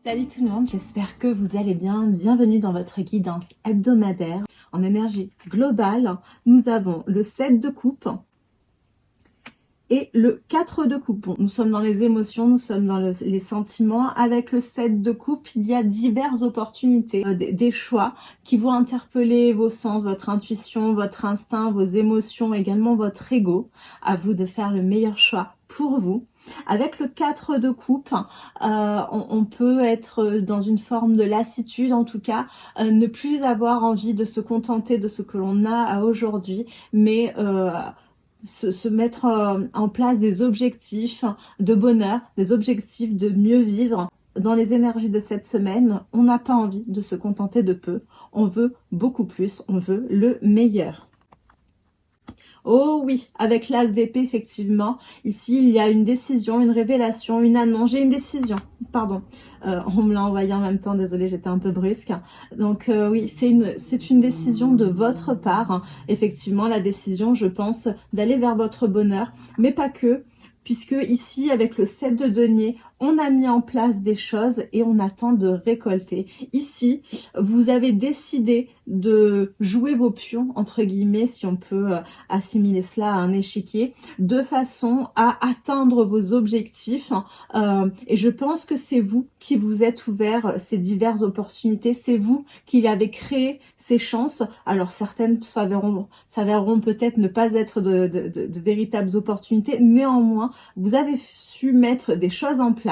Salut tout le monde, j'espère que vous allez bien. Bienvenue dans votre guidance hebdomadaire. En énergie globale, nous avons le 7 de coupe et le 4 de coupe. Bon, nous sommes dans les émotions, nous sommes dans les sentiments. Avec le 7 de coupe, il y a diverses opportunités, des choix qui vont interpeller vos sens, votre intuition, votre instinct, vos émotions, également votre ego. À vous de faire le meilleur choix pour vous. Avec le 4 de coupe, on peut être dans une forme de lassitude, en tout cas, ne plus avoir envie de se contenter de ce que l'on a à aujourd'hui, mais se mettre en place des objectifs de bonheur, des objectifs de mieux vivre. Dans les énergies de cette semaine, on n'a pas envie de se contenter de peu, on veut beaucoup plus, on veut le meilleur. Oh oui, avec l'as d'épée, effectivement, ici il y a une décision, une révélation, une annonce. J'ai une décision, pardon, on me l'a envoyé en même temps, désolée, j'étais un peu brusque. Donc oui, c'est une décision de votre part, hein. Effectivement, la décision, je pense, d'aller vers votre bonheur, mais pas que, puisque ici, avec le 7 de denier, on a mis en place des choses et on attend de récolter. Ici, vous avez décidé de jouer vos pions, entre guillemets, si on peut assimiler cela à un échiquier, de façon à atteindre vos objectifs. Et je pense que c'est vous qui vous êtes ouvert ces diverses opportunités, c'est vous qui avez créé ces chances. Alors certaines s'avéreront peut-être ne pas être de véritables opportunités, néanmoins, vous avez su mettre des choses en place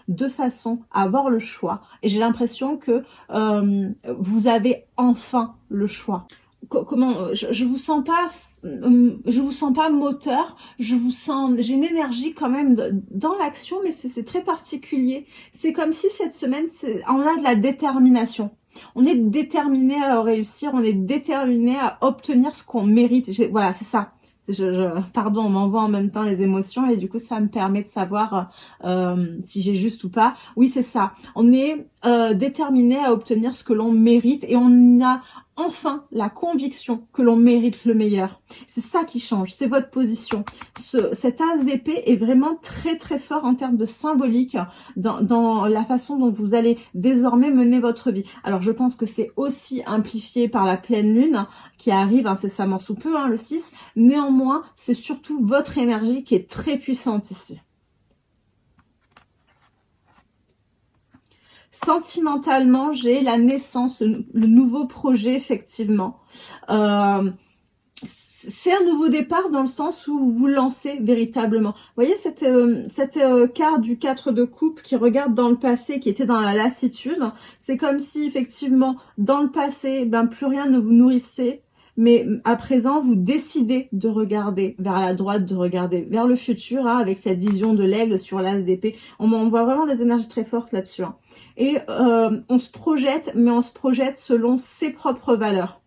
de façon à avoir le choix. Et j'ai l'impression que vous avez enfin le choix. Comment je vous sens pas. Je vous sens pas moteur, j'ai une énergie quand même dans l'action, mais c'est très particulier. C'est comme si cette semaine, on a de la détermination. On est déterminé à réussir, on est déterminé à obtenir ce qu'on mérite. Voilà, c'est ça. Pardon, on m'envoie en même temps les émotions et du coup ça me permet de savoir si j'ai juste ou pas. Oui, c'est ça. On est déterminé à obtenir ce que l'on mérite et on a enfin la conviction que l'on mérite le meilleur. C'est ça qui change, c'est votre position. Cet as d'épée est vraiment très très fort en termes de symbolique dans la façon dont vous allez désormais mener votre vie. Alors je pense que c'est aussi amplifié par la pleine lune qui arrive incessamment sous peu, le 6. Néanmoins, c'est surtout votre énergie qui est très puissante ici. Sentimentalement, j'ai la naissance, le nouveau projet, effectivement. C'est un nouveau départ dans le sens où vous vous lancez véritablement. Vous voyez cette carte du 4 de coupe qui regarde dans le passé, qui était dans la lassitude. C'est comme si, effectivement, dans le passé, plus rien ne vous nourrissait. Mais à présent, vous décidez de regarder vers la droite, de regarder vers le futur, avec cette vision de l'aigle sur l'as d'épée. On voit vraiment des énergies très fortes là-dessus. Et on se projette, mais on se projette selon ses propres valeurs.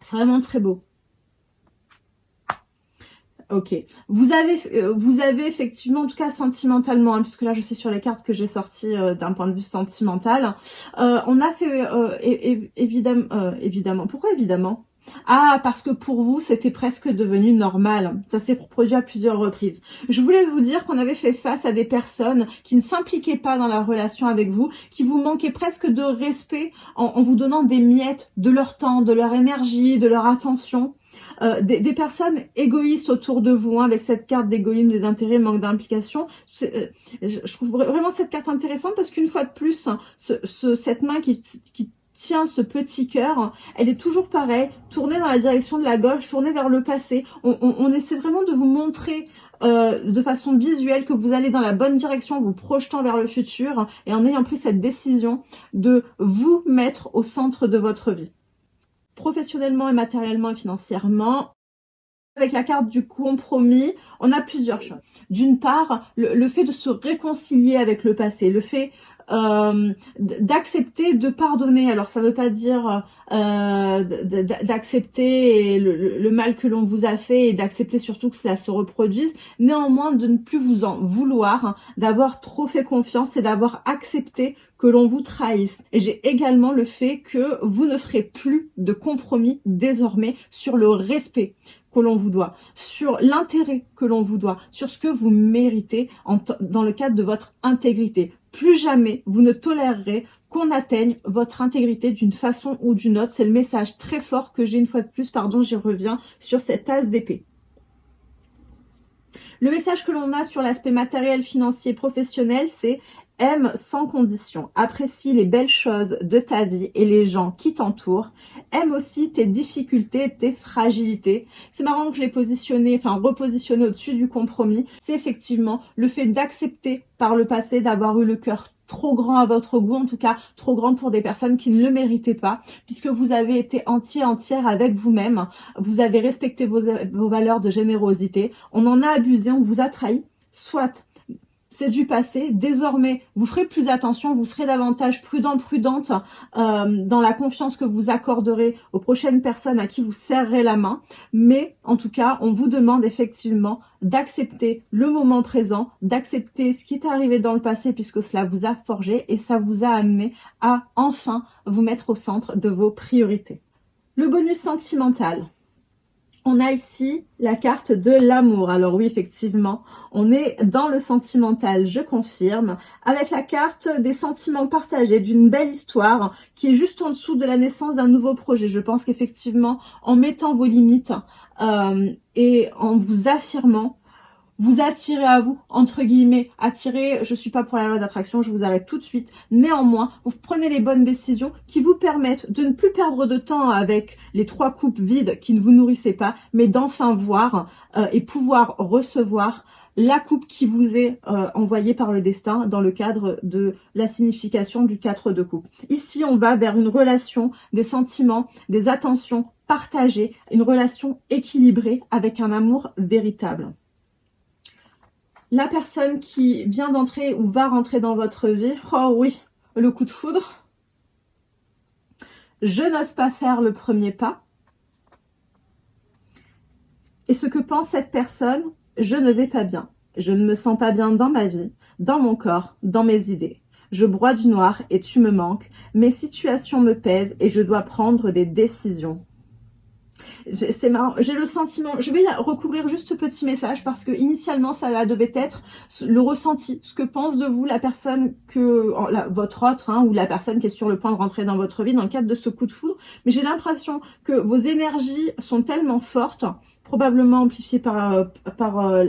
C'est vraiment très beau. Ok, vous avez effectivement, en tout cas sentimentalement, puisque là je suis sur les cartes que j'ai sorties d'un point de vue sentimental, on a fait évidemment, pourquoi évidemment? Ah, parce que pour vous, c'était presque devenu normal. Ça s'est produit à plusieurs reprises. Je voulais vous dire qu'on avait fait face à des personnes qui ne s'impliquaient pas dans la relation avec vous, qui vous manquaient presque de respect en vous donnant des miettes de leur temps, de leur énergie, de leur attention. Des personnes égoïstes autour de vous, avec cette carte d'égoïsme, des intérêts, manque d'implication. Je trouve vraiment cette carte intéressante parce qu'une fois de plus, cette main qui tient ce petit cœur, elle est toujours pareille, tournée dans la direction de la gauche, tournée vers le passé. On essaie vraiment de vous montrer de façon visuelle que vous allez dans la bonne direction, vous projetant vers le futur et en ayant pris cette décision de vous mettre au centre de votre vie. Professionnellement et matériellement et financièrement. Avec la carte du compromis, on a plusieurs choses. D'une part, le fait de se réconcilier avec le passé, le fait d'accepter de pardonner. Alors ça veut pas dire d'accepter le mal que l'on vous a fait et d'accepter surtout que cela se reproduise, néanmoins de ne plus vous en vouloir, d'avoir trop fait confiance et d'avoir accepté que l'on vous trahisse. Et j'ai également le fait que vous ne ferez plus de compromis désormais sur le respect que l'on vous doit, sur l'intérêt que l'on vous doit, sur ce que vous méritez dans le cadre de votre intégrité. plus jamais vous ne tolérerez qu'on atteigne votre intégrité d'une façon ou d'une autre. C'est le message très fort que j'ai une fois de plus, pardon, j'y reviens sur cette as d'épée. Le message que l'on a sur l'aspect matériel, financier, professionnel, c'est aime sans condition, apprécie les belles choses de ta vie et les gens qui t'entourent, aime aussi tes difficultés, tes fragilités. C'est marrant que je l'ai positionné, enfin repositionné au-dessus du compromis. C'est effectivement le fait d'accepter par le passé d'avoir eu le cœur trop grand à votre goût, en tout cas trop grand pour des personnes qui ne le méritaient pas, puisque vous avez été entière avec vous-même, vous avez respecté vos valeurs de générosité, on en a abusé, on vous a trahi, soit c'est du passé, désormais vous ferez plus attention, vous serez davantage prudente dans la confiance que vous accorderez aux prochaines personnes à qui vous serrerez la main, mais en tout cas on vous demande effectivement d'accepter le moment présent, d'accepter ce qui est arrivé dans le passé puisque cela vous a forgé et ça vous a amené à enfin vous mettre au centre de vos priorités. Le bonus sentimental. On a ici la carte de l'amour. Alors oui, effectivement, on est dans le sentimental, je confirme, avec la carte des sentiments partagés, d'une belle histoire qui est juste en dessous de la naissance d'un nouveau projet. Je pense qu'effectivement, en mettant vos limites et en vous affirmant, vous attirez à vous, entre guillemets, attirez, je suis pas pour la loi d'attraction, je vous arrête tout de suite. Néanmoins, vous prenez les bonnes décisions qui vous permettent de ne plus perdre de temps avec les 3 coupes vides qui ne vous nourrissaient pas, mais d'enfin voir et pouvoir recevoir la coupe qui vous est envoyée par le destin dans le cadre de la signification du 4 de coupe. Ici, on va vers une relation, des sentiments, des attentions partagées, une relation équilibrée avec un amour véritable. La personne qui vient d'entrer ou va rentrer dans votre vie, oh oui, le coup de foudre. Je n'ose pas faire le premier pas. Et ce que pense cette personne, je ne vais pas bien. Je ne me sens pas bien dans ma vie, dans mon corps, dans mes idées. Je broie du noir et tu me manques. Mes situations me pèsent et je dois prendre des décisions. C'est marrant, j'ai le sentiment, je vais recouvrir juste ce petit message parce que initialement ça devait être le ressenti, ce que pense de vous la personne votre autre ou la personne qui est sur le point de rentrer dans votre vie dans le cadre de ce coup de foudre, mais j'ai l'impression que vos énergies sont tellement fortes, probablement amplifiées par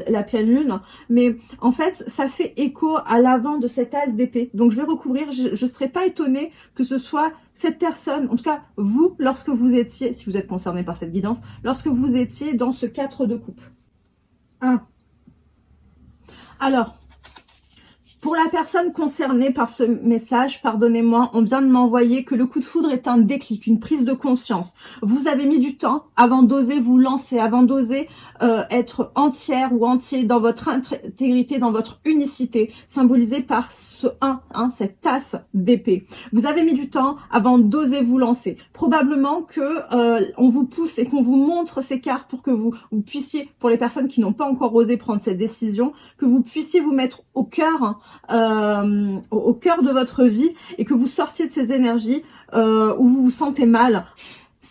la pleine lune, mais en fait ça fait écho à l'avant de cette as d'épée, donc je vais recouvrir, je ne serais pas étonnée que ce soit cette personne, en tout cas vous, lorsque vous étiez, si vous êtes concerné par cette guidance, lorsque vous étiez dans ce 4 de coupe. Alors, pour la personne concernée par ce message, pardonnez-moi, on vient de m'envoyer que le coup de foudre est un déclic, une prise de conscience. Vous avez mis du temps avant d'oser vous lancer, avant d'oser être entière ou entier dans votre intégrité, dans votre unicité, symbolisée par ce 1, cette tasse d'épée. Vous avez mis du temps avant d'oser vous lancer. Probablement que on vous pousse et qu'on vous montre ces cartes pour que vous puissiez, pour les personnes qui n'ont pas encore osé prendre cette décision, que vous puissiez vous mettre au cœur de votre vie et que vous sortiez de ces énergies où vous vous sentez mal.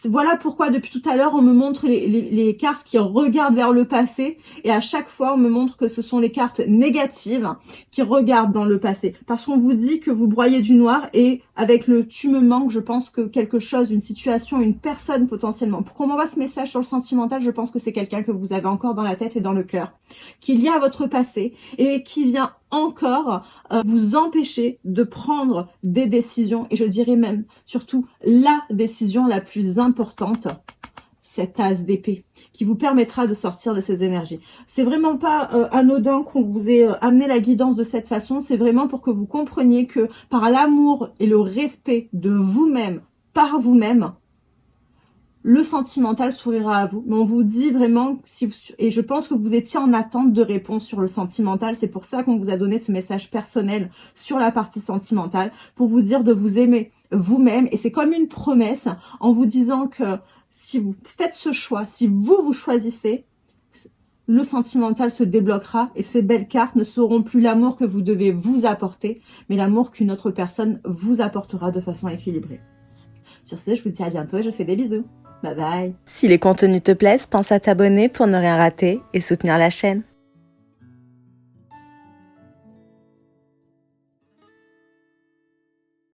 Voilà pourquoi depuis tout à l'heure on me montre les cartes qui regardent vers le passé et à chaque fois on me montre que ce sont les cartes négatives qui regardent dans le passé parce qu'on vous dit que vous broyez du noir et avec le tu me manques, je pense que quelque chose, une situation, une personne potentiellement, pour qu'on m'envoie ce message sur le sentimental, je pense que c'est quelqu'un que vous avez encore dans la tête et dans le cœur, qu'il y a à votre passé et qui vient encore vous empêcher de prendre des décisions et je dirais même surtout la décision la plus importante, cette as d'épée qui vous permettra de sortir de ces énergies. C'est vraiment pas anodin qu'on vous ait amené la guidance de cette façon, c'est vraiment pour que vous compreniez que par l'amour et le respect de vous-même, par vous-même, le sentimental s'ouvrira à vous. Mais on vous dit vraiment, et je pense que vous étiez en attente de réponse sur le sentimental. C'est pour ça qu'on vous a donné ce message personnel sur la partie sentimentale, pour vous dire de vous aimer vous-même. Et c'est comme une promesse en vous disant que si vous faites ce choix, si vous choisissez, le sentimental se débloquera et ces belles cartes ne seront plus l'amour que vous devez vous apporter, mais l'amour qu'une autre personne vous apportera de façon équilibrée. Sur ce, je vous dis à bientôt et je fais des bisous. Bye bye. Si les contenus te plaisent, pense à t'abonner pour ne rien rater et soutenir la chaîne.